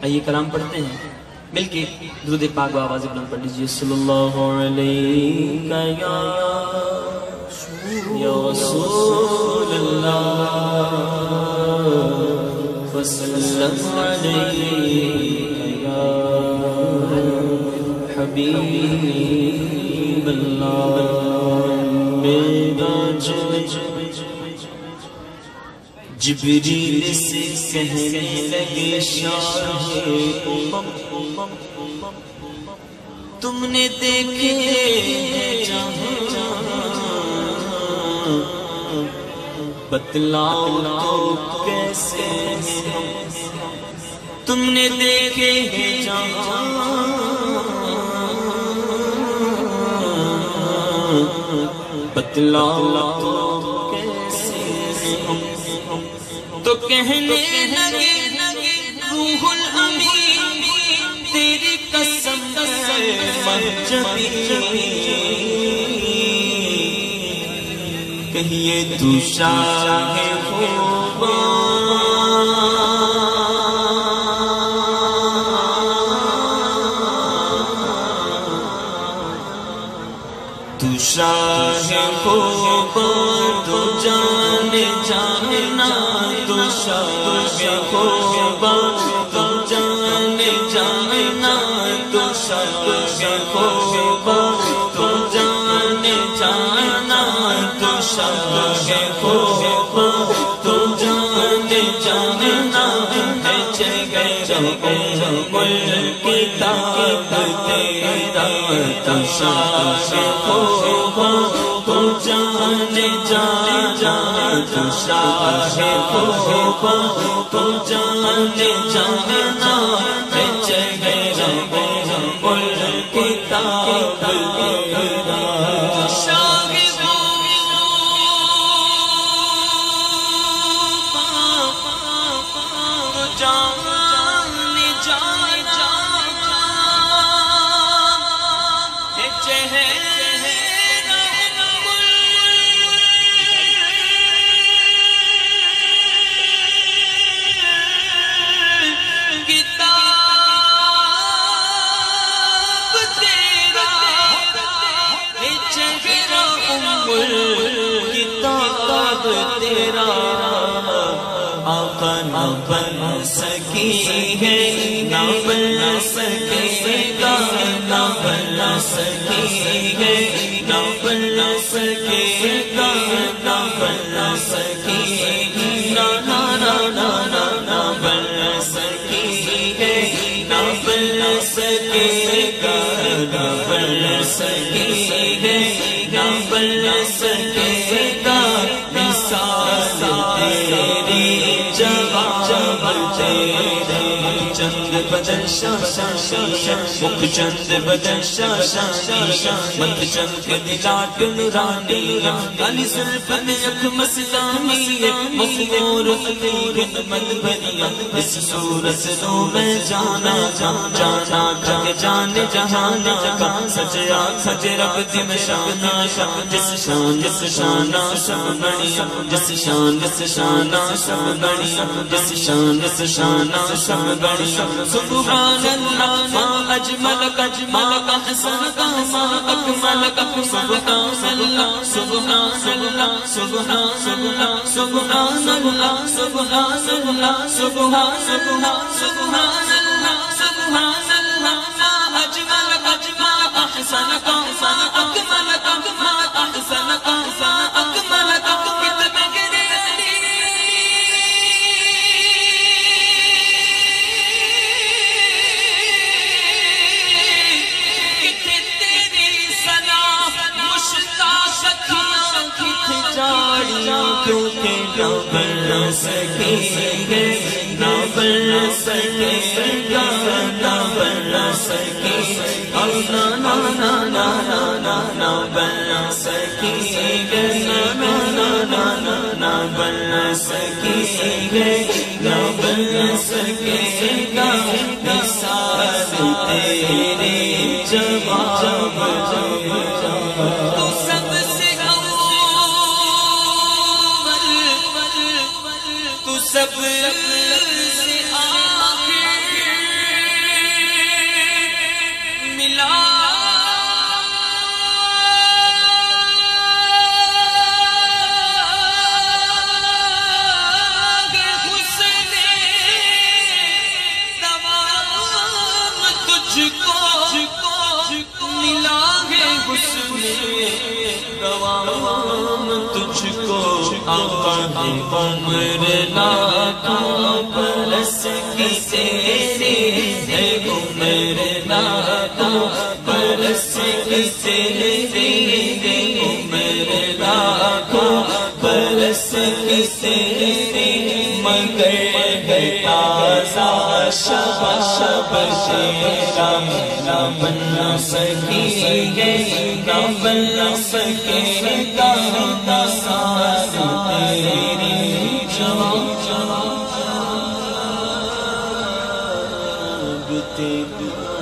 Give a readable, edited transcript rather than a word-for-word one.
آئیے کلام پڑھتے ہیں مل کے درود پاک و آواز بلند پڑھ لیجیے صلی اللہ علیہ یا رسول اللہ وسلم علیہ یا حبیب اللہ میرا جبریل سے کہنے لگے شاہ امم تم نے دیکھے جہاں بتلاؤ تو کیسے تم نے دیکھے جہاں بتلاؤ تو کیسے تو کہنے لگے روح الامین تیری قسم مہجبی کہیے تو شاہ خوبان تو شاہ خوبان تو جانے جانا تو شاہ خوبان تو جانے جانا تو شاہ خوبان تو جانے جانا تو شاہ خوبان تو جانے جانا ہے جگہ کتاب تیرا تو شاہ خوبان تو جانے جانا تو شاہ خوبان تو جانے جانا ہے جگہ کتاب تیرا شاہ تو جانے جانا ہے تیرا آقا نہ بن سکی ہے نہ بن سکے گا نہ بن سکی ہے نہ بن سکے گا نہ بن سکی نہ نہ بن سکی ہے نہ بن سکے گا نہ بن سکی ہے نہ بن سکے گا مثال تیری جواب تیرے چند بدن شاشانی مکھ چند بدن شاشانی مت چند دلات نورانی علی زلف میں اکھ مستانی مخمور تین مد بنی اس صورت رو میں جانا جانا جان جہانا کا سجا سج رب دم شانا جس شانا سب بڑی جس شانا سب بڑی جس شانا سب بڑی سبحان اللہ ما اجملک احسنک ما اکملک سبحان اللہ سبحان اللہ سبحان اللہ سبحان اللہ سبحان اللہ سبحان اللہ سبحان اللہ سبحان اللہ ما اجملک احسنک ما اکملک ما احسنک ما اکملک کیونکہ نہ بن سکے گے نہ بن سکے گا نہ بن سکے نہ بن سکے گے نہ بن سکے گے نہ بن سکے گا مثال تیرے جواب سب سے آخر عمر لاکھوں برس کی تیری ہے، عمر لاکھوں برس کی تیری ہے، عمر لاکھوں برس کی تیری، مگر ہے تازہ شب شب تیرا، نہ بن سکی ہے، نہ بن سکے گا ساز تیری جواب تیری